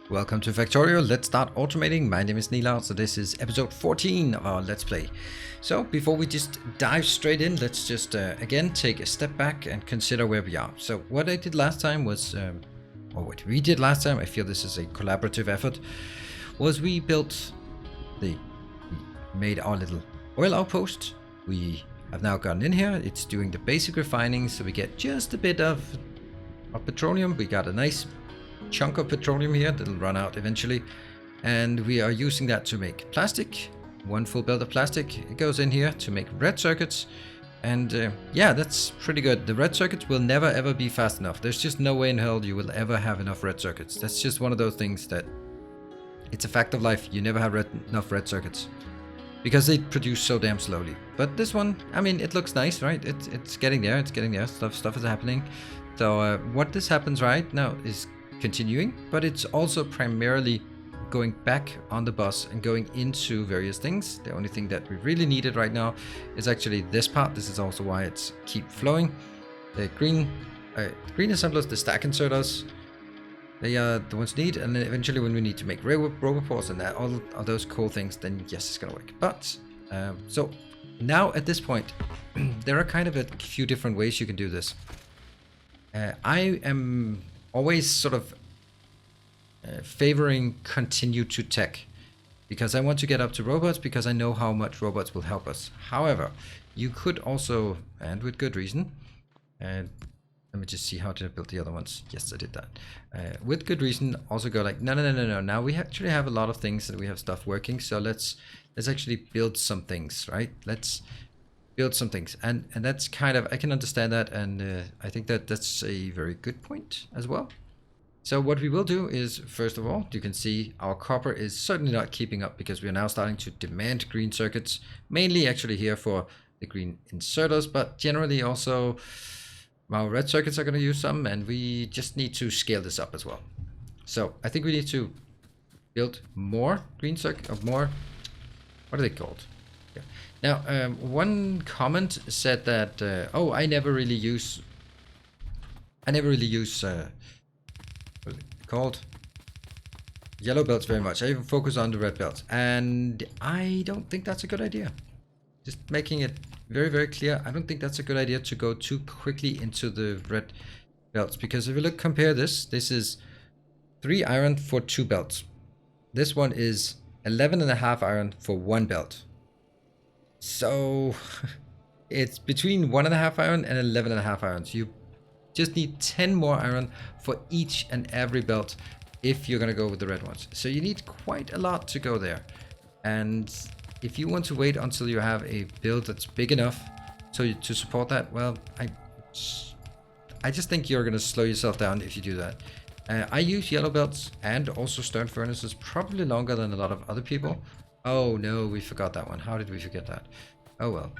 Welcome to Factorio. Let's start automating. My name is Nila, so this is episode 14 of our Let's Play. So before we just dive straight in, let's just again take a step back and consider where we are. So what I did last time was, or what we did last time, I feel this is a collaborative effort, was we made our little oil outpost. We have now gotten in here. It's doing the basic refining, so we get just a bit of petroleum. We got a nice chunk of petroleum here that'll run out eventually, and we are using that to make plastic. One full belt of plastic. It goes in here to make red circuits, and yeah, that's pretty good. The red circuits will never ever be fast enough. There's just no way in hell you will ever have enough red circuits. That's just one of those things that it's a fact of life. You never have enough red circuits because they produce so damn slowly. But this one, I mean, it looks nice, right? It's getting there. It's getting there. Stuff is happening. So what this happens right now is continuing, but it's also primarily going back on the bus and going into various things. The only thing that we really needed right now is actually this part. This is also why it's keep flowing. The green assemblers, the stack inserters, they are the ones we need, and then eventually when we need to make roboports and all of those cool things, then yes, it's gonna work. But so now at this point there are kind of a few different ways you can do this. I am always sort of favoring continue to tech, because I want to get up to robots, because I know how much robots will help us. However, you could also, and with good reason, and let me just see how to build the other ones. Yes, I did that. With good reason, also go like, no. Now we actually have a lot of things that we have stuff working, so let's actually build some things, right? Let's build some things, and that's kind of, I can understand that, and I think that that's a very good point as well. So what we will do is, first of all, you can see our copper is certainly not keeping up, because we are now starting to demand green circuits, mainly actually here for the green inserters, but generally also our red circuits are going to use some, and we just need to scale this up as well. So I think we need to build more green circuit, or more, what are they called? Yeah. Now, one comment said that, oh, I never really use what is it called? Yellow belts very much. I even focus on the red belts, and I don't think that's a good idea. Just making it very, very clear, I don't think that's a good idea to go too quickly into the red belts, because if you look, compare this is 3 iron for 2 belts. This one is 11.5 iron for 1 belt. So it's between 1.5 iron and 11.5 irons. You just need 10 more iron for each and every belt if you're gonna go with the red ones. So you need quite a lot to go there. And if you want to wait until you have a build that's big enough to support that, well, I just think you're gonna slow yourself down if you do that. I use yellow belts and also stern furnaces probably longer than a lot of other people. Oh no, we forgot that one. How did we forget that? Oh well.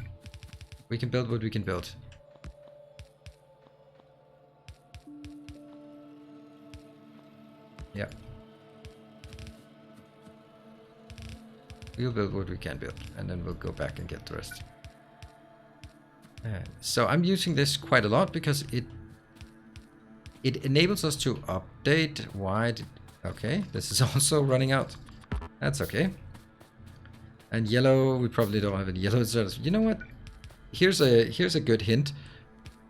We can build what we can build. Yeah. We'll build what we can build, and then we'll go back and get the rest. So I'm using this quite a lot because it enables us to update wide. Okay, this is also running out. That's okay. And yellow, we probably don't have any yellow inserters. You know what? Here's a good hint.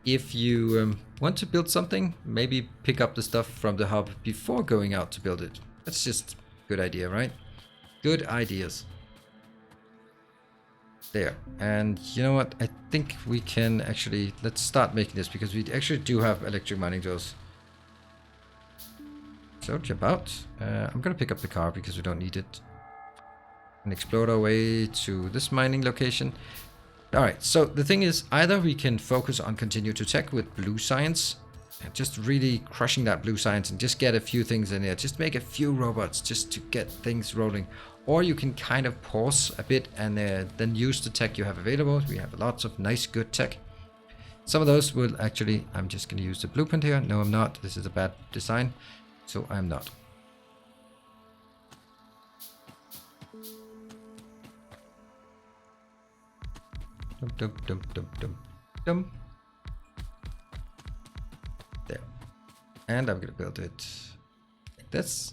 If you want to build something, maybe pick up the stuff from the hub before going out to build it. That's just a good idea, right? Good ideas. There. And you know what? I think we can actually, let's start making this, because we actually do have electric mining tools. So jump out. I'm gonna pick up the car because we don't need it. And explode our way to this mining location. Alright, so the thing is, either we can focus on continue to tech with blue science, and just really crushing that blue science and just get a few things in there, just make a few robots just to get things rolling. Or you can kind of pause a bit and then use the tech you have available. We have lots of nice, good tech. Some of those will actually, I'm just going to use the blueprint here. No, I'm not. This is a bad design, so I'm not. Dum. There. And I'm gonna build it like this.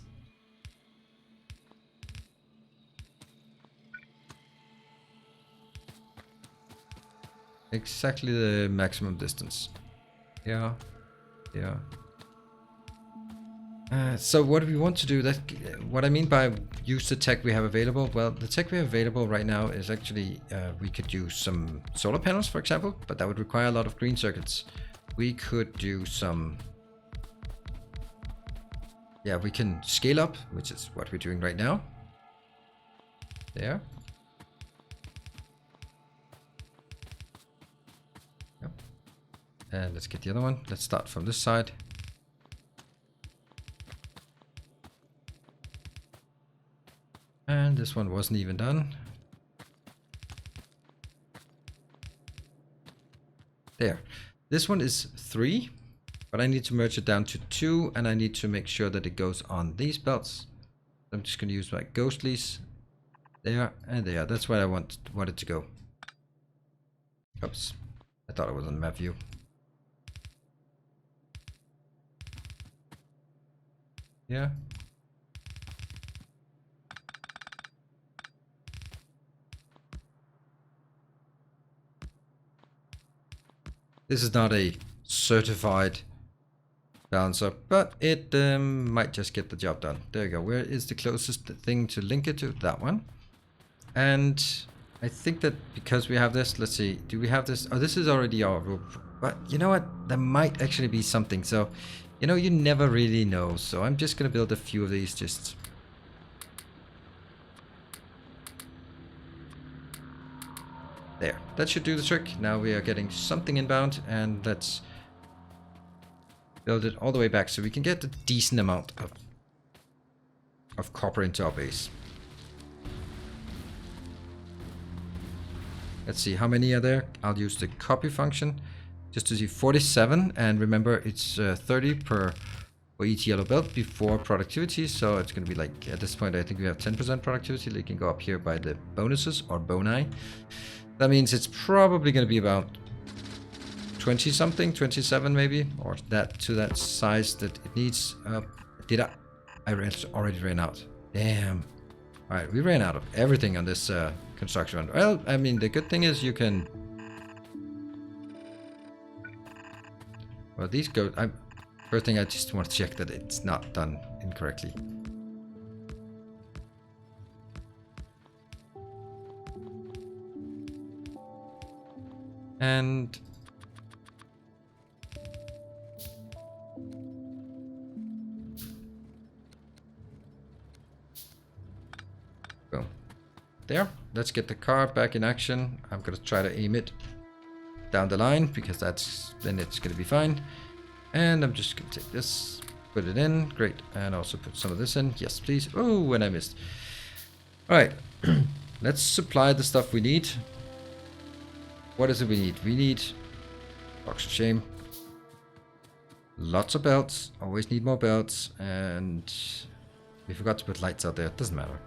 exactly the maximum distance. Yeah, yeah. So what we want to do, that what I mean by use the tech we have available, well, the tech we have available right now is actually, we could use some solar panels, for example, but that would require a lot of green circuits. We could do some, yeah, we can scale up, which is what we're doing right now. There. Yep. And let's get the other one. Let's start from this side. And this one wasn't even done. There. This one is 3, but I need to merge it down to 2, and I need to make sure that it goes on these belts. I'm just going to use my ghostlies. There and there. That's where I want it to go. Oops. I thought it was on map view. Yeah. This is not a certified balancer, but it might just get the job done. There you go. Where is the closest thing to link it to? That one. And I think that because we have this, let's see, do we have this? Oh, this is already our roof. But you know what? There might actually be something. So, you know, you never really know. So I'm just going to build a few of these just... There. That should do the trick. Now we are getting something inbound, and let's build it all the way back so we can get a decent amount of copper into our base. Let's see, how many are there? I'll use the copy function just to see 47, and remember it's 30 per for each yellow belt before productivity, so it's going to be like, at this point I think we have 10% productivity. They can go up here by the bonuses or boni. That means it's probably going to be about 20 something, 27 maybe, or that to that size that it needs. I already ran out. Damn. Alright, we ran out of everything on this construction run. Well, I mean, the good thing is you can... Well, these go... First thing, I just want to check that it's not done incorrectly. And... boom. There. Let's get the car back in action. I'm going to try to aim it down the line, because then it's going to be fine. And I'm just going to take this, put it in. Great. And also put some of this in. Yes, please. Oh, and I missed. All right. Let's supply the stuff we need. What is it we need? We need box of shame. Lots of belts. Always need more belts. And we forgot to put lights out there. It doesn't matter.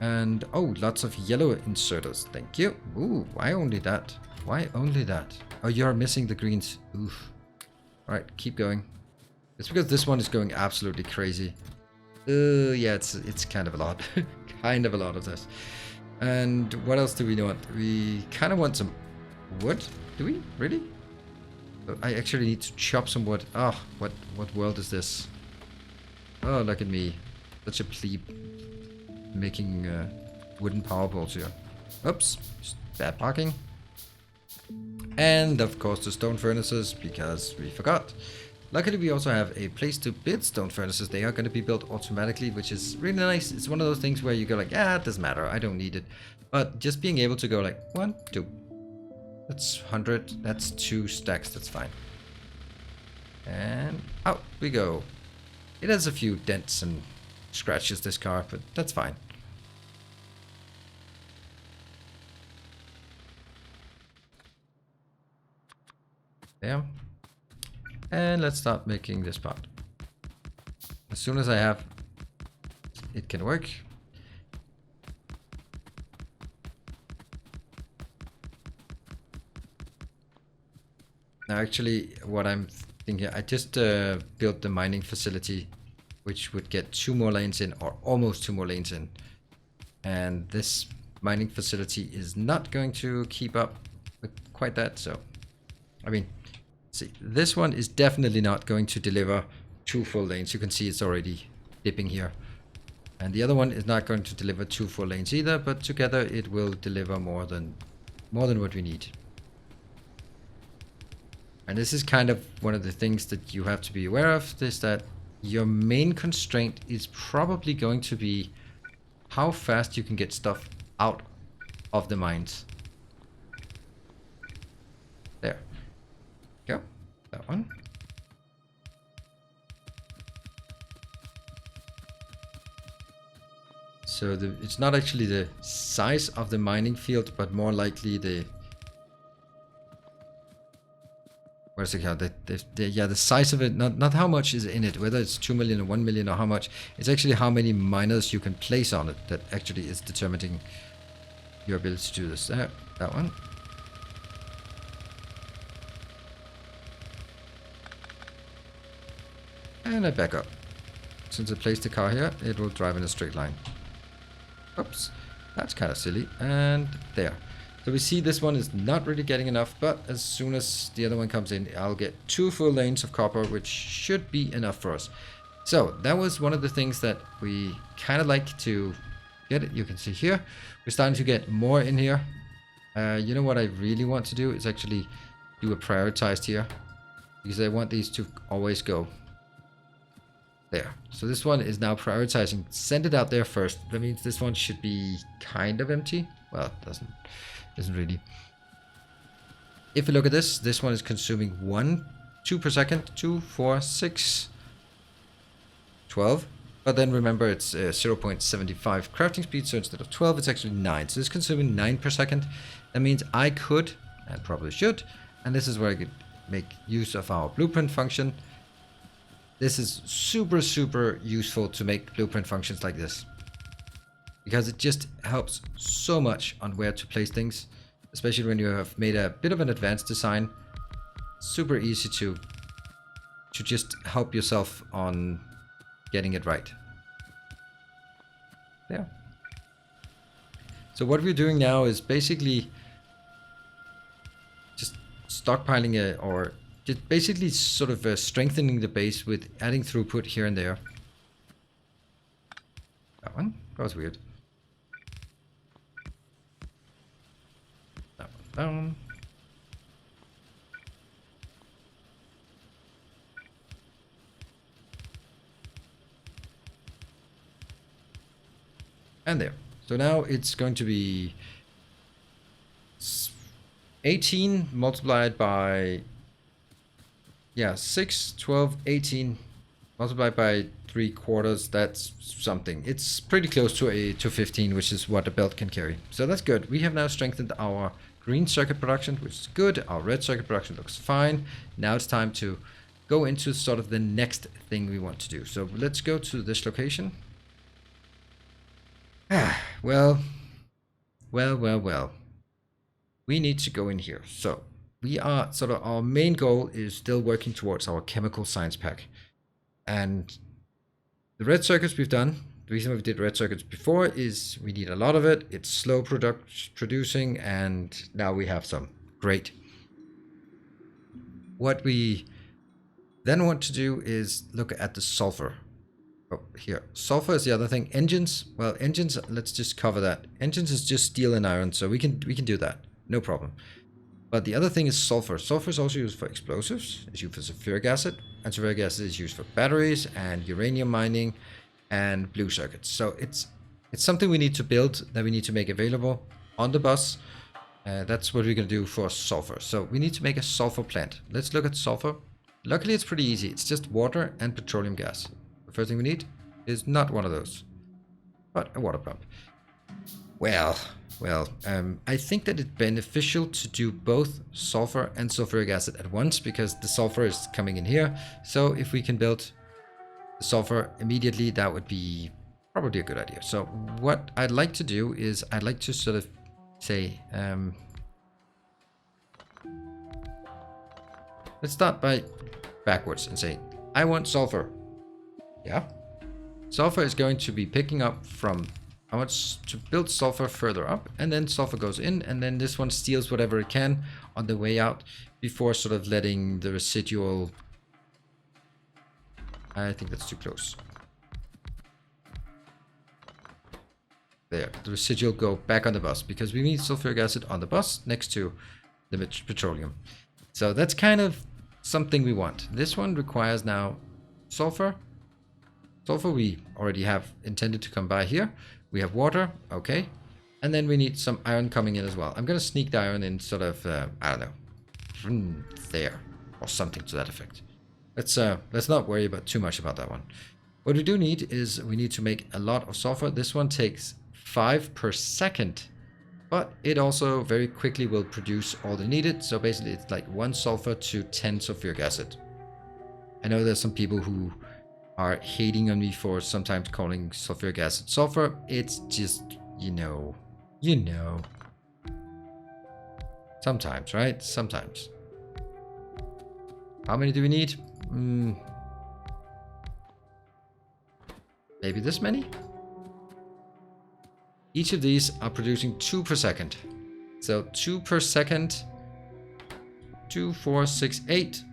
And oh, lots of yellow inserters. Thank you. Ooh, why only that? Why only that? Oh, you're missing the greens. Oof. Alright, keep going. It's because this one is going absolutely crazy. Yeah, it's kind of a lot. Kind of a lot of this. And what else do we want? We kind of want some wood. Do we? Really? I actually need to chop some wood. Oh, what world is this? Oh, look at me. Such a plebe. Making wooden power poles here. Oops. Bad parking. And of course the stone furnaces, because we forgot. Luckily we also have a place to build stone furnaces. They are going to be built automatically, which is really nice. It's one of those things where you go like, it doesn't matter, I don't need it. But just being able to go like 1, 2. That's 100. That's 2 stacks. That's fine. And out we go. It has a few dents and scratches, this car, but that's fine. There. And let's start making this part. As soon as I have it can work. Now actually what I'm thinking, I just built the mining facility, which would get 2 more lanes in, or almost 2 more lanes in. And this mining facility is not going to keep up quite that. So, I mean, see, this one is definitely not going to deliver 2 full lanes. You can see it's already dipping here. And the other one is not going to deliver 2 full lanes either, but together it will deliver more than what we need. And this is kind of one of the things that you have to be aware of, is that your main constraint is probably going to be how fast you can get stuff out of the mines. There. Go. That one. So it's not actually the size of the mining field, but more likely the... What is it called? The size of it, not how much is in it, whether it's 2 million or 1 million or how much. It's actually how many miners you can place on it that actually is determining your ability to do this. There, that one. And I back up. Since I placed the car here, it will drive in a straight line. Oops, that's kind of silly. And there. So we see this one is not really getting enough, but as soon as the other one comes in, I'll get 2 full lanes of copper, which should be enough for us. So that was one of the things that we kind of like to get. It. You can see here, we're starting to get more in here. You know what I really want to do is actually do a prioritized here, because I want these to always go there. So this one is now prioritizing. Send it out there first. That means this one should be kind of empty. Well, it doesn't really. If you look at this, this one is consuming 2 per second, 2, 4, 6, 12. But then remember, it's 0.75 crafting speed, so instead of 12, it's actually 9. So it's consuming 9 per second. That means I could, and probably should, and this is where I could make use of our blueprint function. This is super, super useful to make blueprint functions like this, because it just helps so much on where to place things, especially when you have made a bit of an advanced design. Super easy to just help yourself on getting it right. There. So what we're doing now is basically just stockpiling or just basically sort of strengthening the base with adding throughput here and there. That one? That was weird. That one down. And there. So now it's going to be 18 multiplied by 6, 12, 18 multiplied by 3/4. That's something. It's pretty close to 15, which is what a belt can carry. So that's good. We have now strengthened our green circuit production, which is good. Our red circuit production looks fine. Now it's time to go into sort of the next thing we want to do. So let's go to this location. Well. We need to go in here. So we are sort of, our main goal is still working towards our chemical science pack. And the red circuits we've done, the reason we did red circuits before is we need a lot of it. It's slow producing, and now we have some. Great. What we then want to do is look at the sulfur. Oh, here. Sulfur is the other thing. Engines, well, engines, let's just cover that. Engines is just steel and iron, so we can do that. No problem. But the other thing is sulfur. Sulfur is also used for explosives. It's used for sulfuric acid. And sulfuric acid is used for batteries and uranium mining and blue circuits. So it's something we need to build, that we need to make available on the bus. That's what we're going to do for sulfur. So we need to make a sulfur plant. Let's look at sulfur. Luckily, it's pretty easy. It's just water and petroleum gas. The first thing we need is not one of those, but a water pump. Well, I think that it's beneficial to do both sulfur and sulfuric acid at once, because the sulfur is coming in here. So if we can build the sulfur immediately, that would be probably a good idea. So what I'd like to do is I'd like to sort of say, let's start by backwards and say, I want sulfur. Yeah. Sulfur is going to be picking up from I want to build sulfur further up, and then sulfur goes in, and then this one steals whatever it can on the way out before sort of letting the residual... I think that's too close. There, the residual go back on the bus, because we need sulfuric acid on the bus next to the petroleum. So that's kind of something we want. This one requires now sulfur. Sulfur we already have intended to come by here. We have water, okay. And then we need some iron coming in as well. I'm going to sneak the iron in sort of, I don't know, there, or something to that effect. Let's not worry about too much about that one. What we do need is we need to make a lot of sulfur. This one takes 5 per second, but it also very quickly will produce all the needed. So basically it's like 1 sulfur to 10 sulfuric acid. I know there's some people who are hating on me for sometimes calling sulfuric acid sulfur. It's just, you know. Sometimes, right? Sometimes. How many do we need? Maybe this many? Each of these are producing 2 per second. So 2 per second. 2, 4, 6, 8.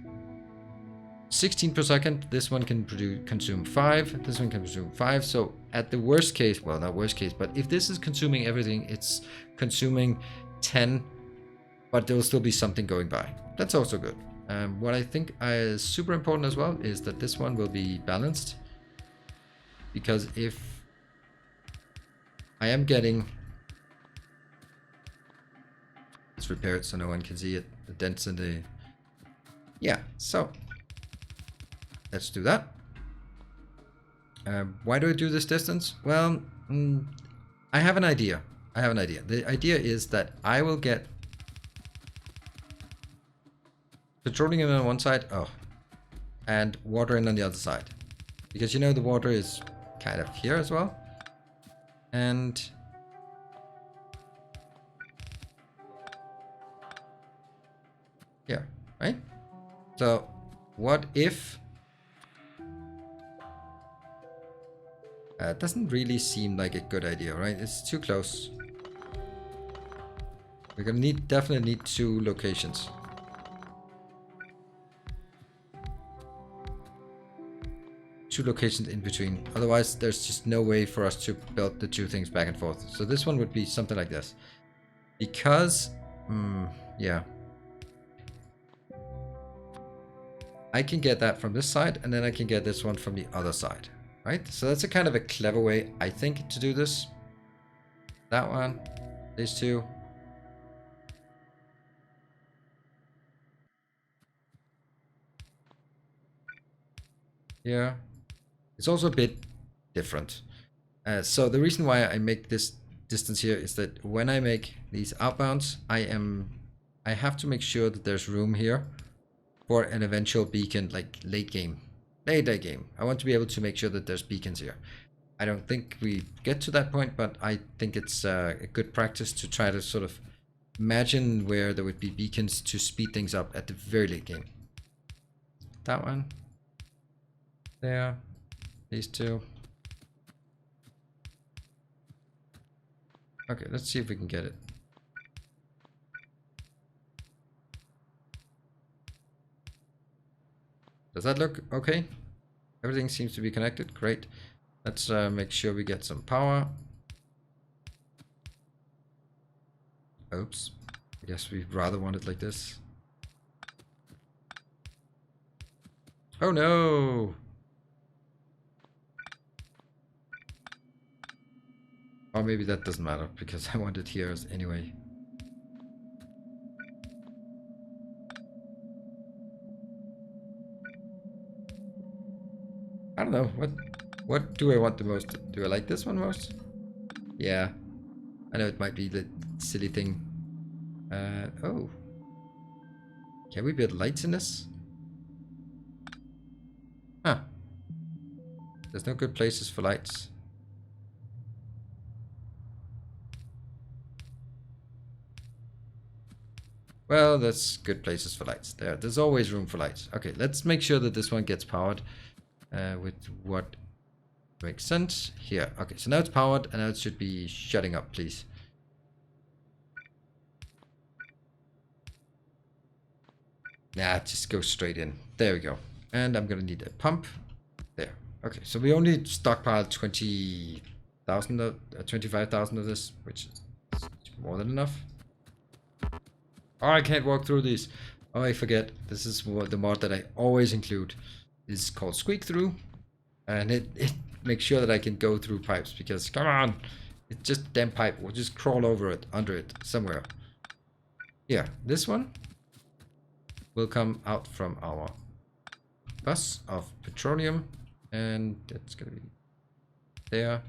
16 per second. This one can consume 5. This one can consume 5. So at the worst case, well, not worst case, but if this is consuming everything, it's consuming 10, but there will still be something going by. That's also good. What I think is super important as well is that this one will be balanced, because if I am getting... Let's repair it so no one can see it. The dents in the... Yeah, so let's do that. Why do I do this distance? Well, I have an idea. The idea is that I will get petroleum on one side, and water in on the other side. Because you know the water is kind of here as well. And here, right? So what if... it doesn't really seem like a good idea, right? It's too close. We're gonna definitely need 2 locations. Two locations in between. Otherwise, there's just no way for us to build the 2 things back and forth. So this one would be something like this. Because, yeah. I can get that from this side, and then I can get this one from the other side. Right? So that's a kind of a clever way, I think, to do this. That one. These 2. Yeah. It's also a bit different. So the reason why I make this distance here is that when I make these outbounds, I have to make sure that there's room here for an eventual beacon, like late game. Late game. I want to be able to make sure that there's beacons here. I don't think we get to that point, but I think it's a good practice to try to sort of imagine where there would be beacons to speed things up at the very late game. That one. There. These 2. Okay, let's see if we can get it. Does that look okay? Everything seems to be connected. Great. Let's make sure we get some power. Oops. I guess we rather want it like this. Oh no! Or maybe that doesn't matter, because I want it here anyway. I don't know, what do I want the most? Do I like this one most? Yeah. I know it might be the silly thing. Oh. Can we build lights in this? Huh. There's no good places for lights. Well, that's good places for lights. There's always room for lights. Okay, let's make sure that this one gets powered with what Makes sense. Here. Okay, so now it's powered and now it should be shutting up, please. Nah, just go straight in. There we go. And I'm gonna need a pump. There. Okay, so we only stockpiled 20,000 of 25,000 of this, which is more than enough. Oh, I can't walk through these. Oh, I forget. This is the mod that I always include. It's called Squeak Through, and it makes sure that I can go through pipes, because come on, it's just a damn pipe. We'll just crawl over it, under it, somewhere. Yeah, this one will come out from our bus of petroleum, and that's gonna be there.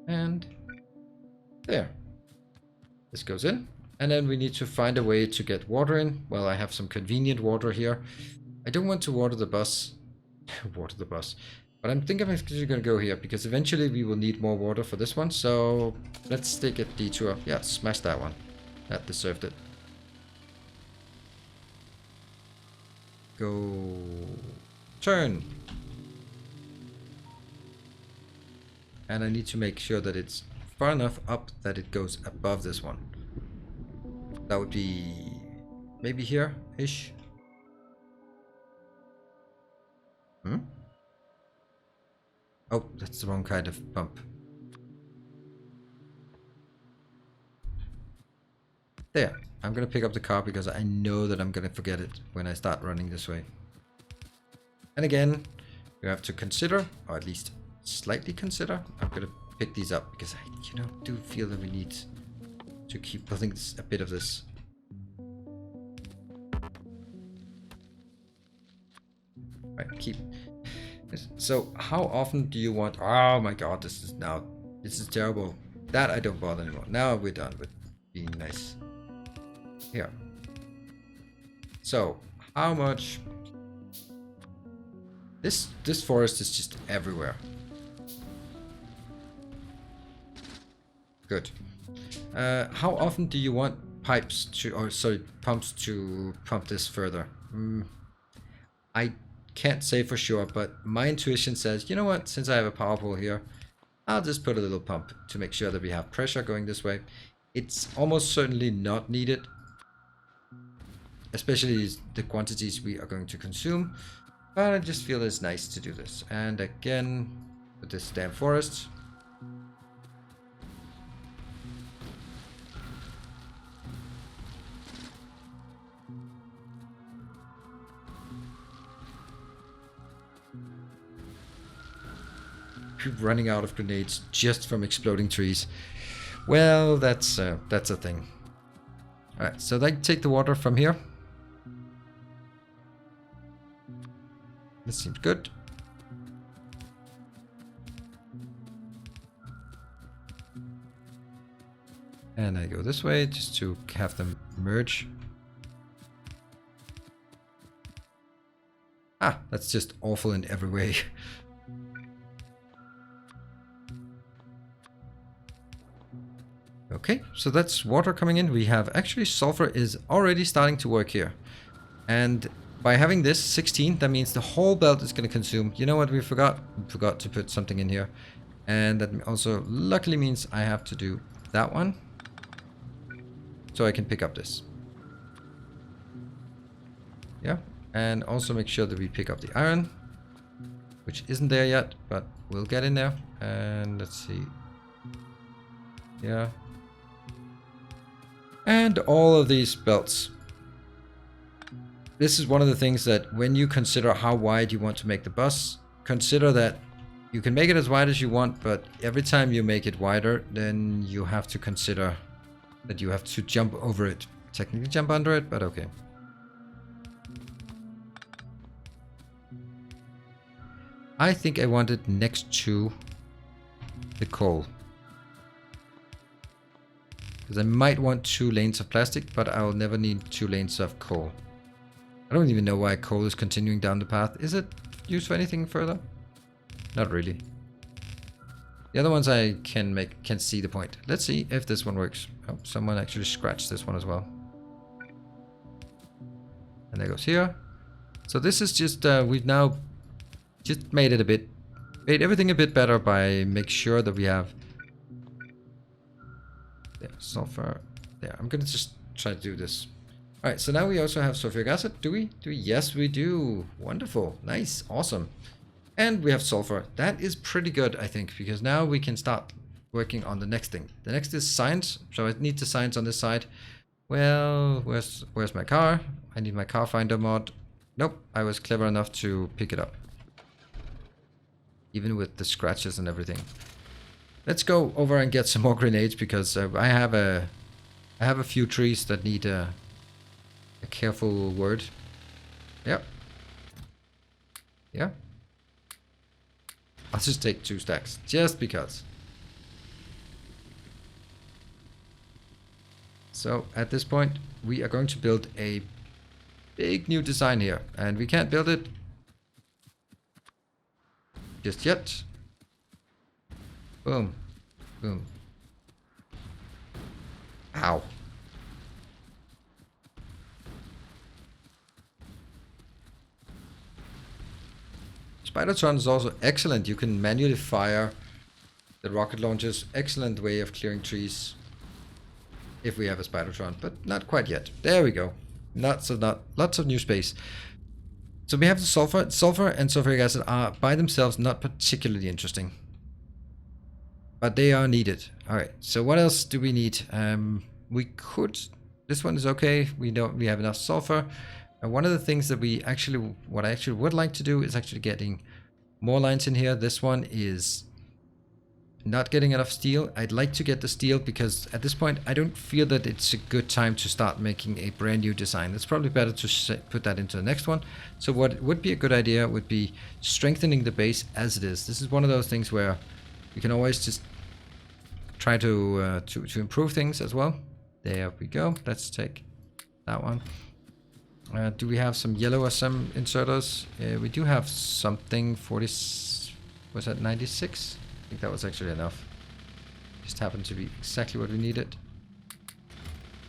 And there. This goes in. And then we need to find a way to get water in. Well, I have some convenient water here. I don't want to water the bus. Water the bus. But I'm thinking I'm actually going to go here, because eventually we will need more water for this one. So let's take a detour. Yeah, smash that one. That deserved it. Go. Turn. And I need to make sure that it's far enough up that it goes above this one. That would be maybe here-ish. Oh, that's the wrong kind of pump. There. I'm gonna pick up the car because I know that I'm gonna forget it when I start running this way. And again, you have to consider, or at least slightly consider. I'm gonna pick these up because I, do feel that we need to keep building a bit of this. Right, keep. So how often do you want? Oh my god, this is terrible. That I don't bother anymore. Now we're done with being nice. Here. So how much? This forest is just everywhere. Good. How often do you want pumps to pump this further? I can't say for sure, but my intuition says, you know what, since I have a power pole here, I'll just put a little pump to make sure that we have pressure going this way. It's almost certainly not needed, especially the quantities we are going to consume, but I just feel it's nice to do this. And again, with this damn forest. Running out of grenades just from exploding trees. Well, that's a thing. All right, so they take the water from here. This seems good. And I go this way just to have them merge. Ah, that's just awful in every way. Okay, so that's water coming in. We have actually sulfur is already starting to work here. And by having this 16, that means the whole belt is going to consume. You know what we forgot? We forgot to put something in here. And that also luckily means I have to do that one. So I can pick up this. Yeah, and also make sure that we pick up the iron, which isn't there yet, but we'll get in there. And let's see. Yeah. And all of these belts. This is one of the things that when you consider how wide you want to make the bus, consider that you can make it as wide as you want, but every time you make it wider, then you have to consider that you have to jump over it. Technically jump under it, but okay. I think I want it next to the coal. Because I might want 2 lanes of plastic, but I'll never need 2 lanes of coal. I don't even know why coal is continuing down the path. Is it used for anything further? Not really. The other ones I can see the point. Let's see if this one works. Oh, someone actually scratched this one as well. And there goes here. So this is just, we've now just made it made everything a bit better by make sure that we have sulfur. There, I'm gonna just try to do this. All right, so now we also have sulfuric acid. Do we? Yes, we do. Wonderful, nice, awesome. And we have sulfur. That is pretty good, I think, because now we can start working on the next thing. The next is science. So I need the science on this side. Well, where's my car? I need my car finder mod. Nope, I was clever enough to pick it up. Even with the scratches and everything. Let's go over and get some more grenades because I have a few trees that need a careful word. Yep. Yeah. I'll just take 2 stacks, just because. So at this point, we are going to build a big new design here, and we can't build it just yet. Boom, boom. Ow. Spidertron is also excellent. You can manually fire the rocket launchers. Excellent way of clearing trees if we have a Spidertron, but not quite yet. There we go. Lots of new space. So we have the sulfur. Sulfur and sulfuric acid are by themselves not particularly interesting, but they are needed. All right. So what else do we need? We could. This one is okay. We have enough sulfur. And one of the things that what I actually would like to do is actually getting more lines in here. This one is not getting enough steel. I'd like to get the steel because at this point I don't feel that it's a good time to start making a brand new design. It's probably better to put that into the next one. So what would be a good idea would be strengthening the base as it is. This is one of those things where you can always just try to improve things as well. There we go. Let's take that one. Do we have some yellow or some inserters? We do have something. 40. Was that 96? I think that was actually enough. Just happened to be exactly what we needed.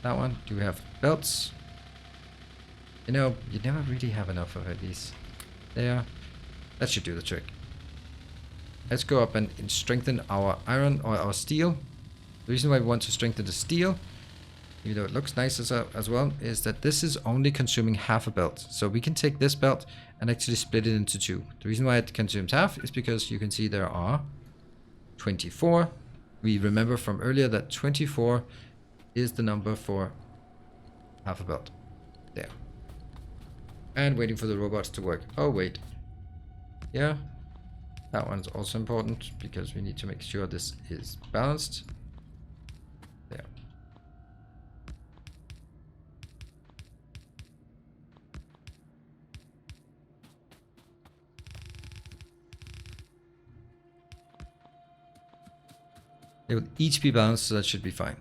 That one. Do we have belts? You know, you never really have enough of these. There. That should do the trick. Let's go up and strengthen our iron or our steel. The reason why we want to strengthen the steel, even though it looks nice as well, is that this is only consuming half a belt. So we can take this belt and actually split it into 2. The reason why it consumes half is because you can see there are 24. We remember from earlier that 24 is the number for half a belt. There. And waiting for the robots to work. Oh, wait. Yeah. That one's also important because we need to make sure this is balanced. There. They will each be balanced, so that should be fine.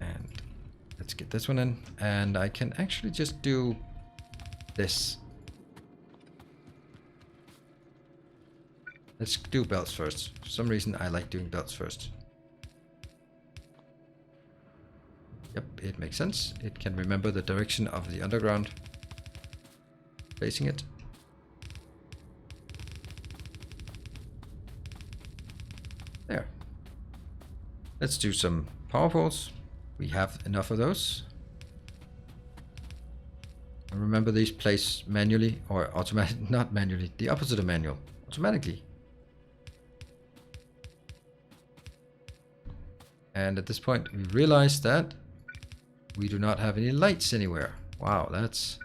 And let's get this one in. And I can actually just do this. Let's do belts first. For some reason, I like doing belts first. Yep, it makes sense. It can remember the direction of the underground. Facing it. There. Let's do some power poles. We have enough of those. And remember, these place manually or automatic, not manually, the opposite of manual, automatically. And at this point, we realize that we do not have any lights anywhere. Wow, that's...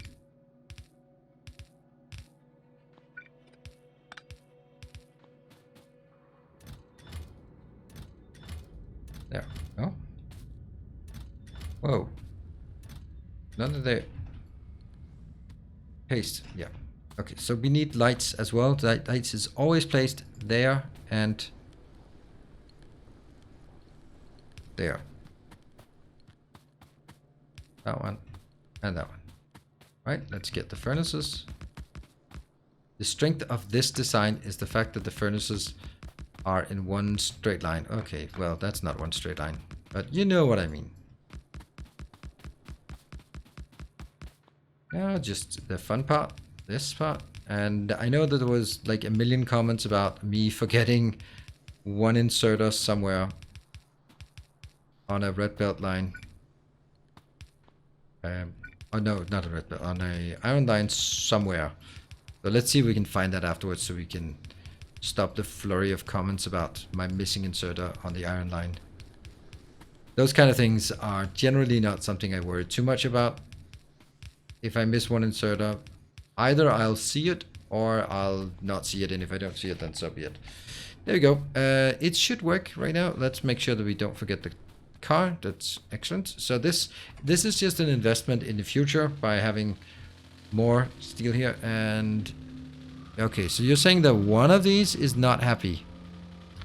There. Oh. Whoa. None of the... Paste. Yeah. Okay, so we need lights as well. The lights is always placed there and... there. That one and that one. Right, let's get the furnaces. The strength of this design is the fact that the furnaces are in one straight line. Okay, well, that's not one straight line, but you know what I mean. Now, just the fun part, this part. And I know that there was like a million comments about me forgetting one inserter somewhere on a red belt line. Oh no, not a red belt, on a iron line somewhere. So let's see if we can find that afterwards so we can stop the flurry of comments about my missing inserter on the iron line. Those kind of things are generally not something I worry too much about. If I miss one inserter, either I'll see it or I'll not see it, and if I don't see it, then so be it. There we go. It should work right now. Let's make sure that we don't forget the car. That's excellent. So this is just an investment in the future by having more steel here. And okay, so you're saying that one of these is not happy.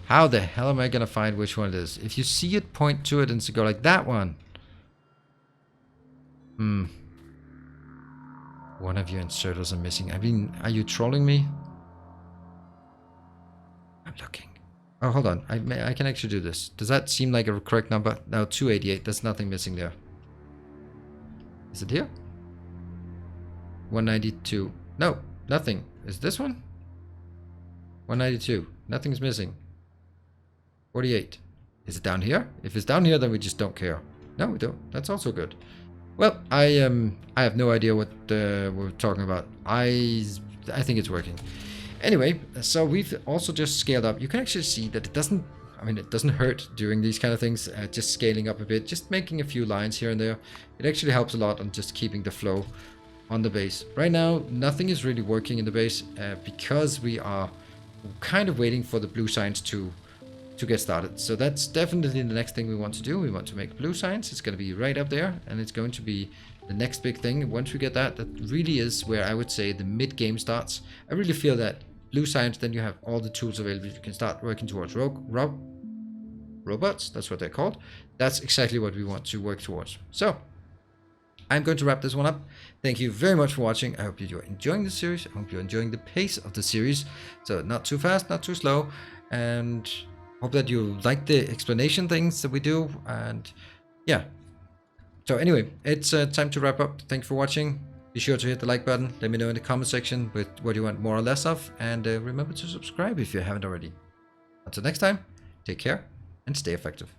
How the hell am I gonna find which one it is? If you see it, point to it and go like that one. One of your inserters are missing. I mean, are you trolling me? I'm looking. Oh, hold on. I can actually do this. Does that seem like a correct number? No, 288. There's nothing missing there. Is it here? 192. No, nothing. Is this one? 192. Nothing's missing. 48. Is it down here? If it's down here, then we just don't care. No, we don't. That's also good. Well, I have no idea what we're talking about. I think it's working. Anyway, so we've also just scaled up. You can actually see that it doesn't, I mean, it doesn't hurt doing these kind of things. Just scaling up a bit, just making a few lines here and there. It actually helps a lot on just keeping the flow on the base. Right now, nothing is really working in the base because we are kind of waiting for the blue signs to get started. So that's definitely the next thing we want to do. We want to make blue signs. It's going to be right up there, and it's going to be the next big thing. Once we get that, that really is where I would say the mid-game starts. I really feel that blue signs, then you have all the tools available. You can start working towards robots. That's what they're called. That's exactly what we want to work towards. So I'm going to wrap this one up. Thank you very much for watching. I hope you're enjoying the series. I hope you're enjoying the pace of the series. So not too fast, not too slow. And hope that you like the explanation things that we do. And yeah. So anyway, it's time to wrap up. Thank you for watching. Be sure to hit the like button. Let me know in the comment section with what you want more or less of. And remember to subscribe if you haven't already. Until next time, take care and stay effective.